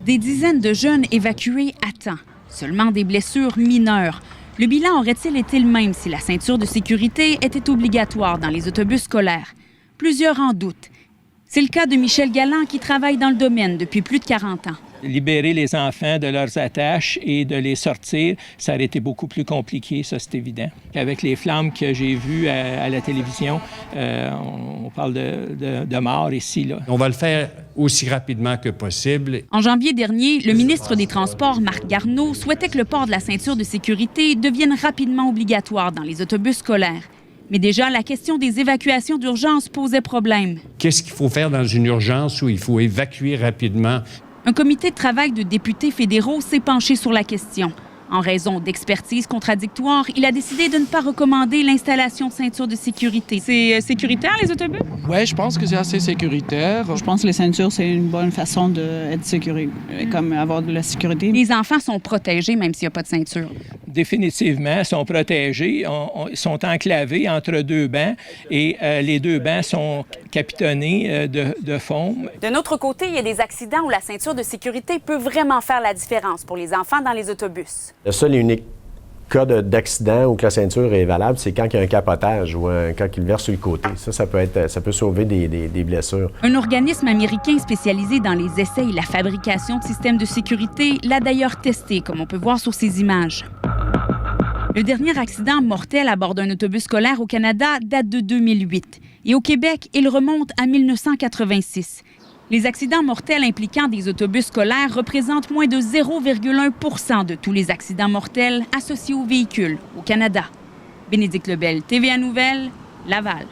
Des dizaines de jeunes évacués à temps. Seulement des blessures mineures. Le bilan aurait-il été le même si la ceinture de sécurité était obligatoire dans les autobus scolaires? Plusieurs en doutent. C'est le cas de Michel Galland qui travaille dans le domaine depuis plus de 40 ans. Libérer les enfants de leurs attaches et de les sortir, ça aurait été beaucoup plus compliqué, ça c'est évident. Avec les flammes que j'ai vues à la télévision, on parle de mort ici, là. On va le faire aussi rapidement que possible. En janvier dernier, le ministre des Transports, Marc Garneau, souhaitait que le port de la ceinture de sécurité devienne rapidement obligatoire dans les autobus scolaires. Mais déjà, la question des évacuations d'urgence posait problème. Qu'est-ce qu'il faut faire dans une urgence où il faut évacuer rapidement? Un comité de travail de députés fédéraux s'est penché sur la question. En raison d'expertises contradictoires, il a décidé de ne pas recommander l'installation de ceintures de sécurité. C'est sécuritaire, les autobus? Oui, je pense que c'est assez sécuritaire. Je pense que les ceintures, c'est une bonne façon d'être sécurisé, comme avoir de la sécurité. Les enfants sont protégés, même s'il n'y a pas de ceinture. Définitivement, sont protégés, sont enclavés entre deux bancs et les deux bancs sont capitonnés de foam. D'un autre côté, il y a des accidents où la ceinture de sécurité peut vraiment faire la différence pour les enfants dans les autobus. Le seul et unique cas d'accident où que la ceinture est valable, c'est quand il y a un capotage ou quand il verse sur le côté. Ça peut sauver des blessures. Un organisme américain spécialisé dans les essais et la fabrication de systèmes de sécurité l'a d'ailleurs testé, comme on peut voir sur ces images. Le dernier accident mortel à bord d'un autobus scolaire au Canada date de 2008. Et au Québec, il remonte à 1986. Les accidents mortels impliquant des autobus scolaires représentent moins de 0,1 % de tous les accidents mortels associés aux véhicules au Canada. Bénédicte Lebel, TVA Nouvelles, Laval.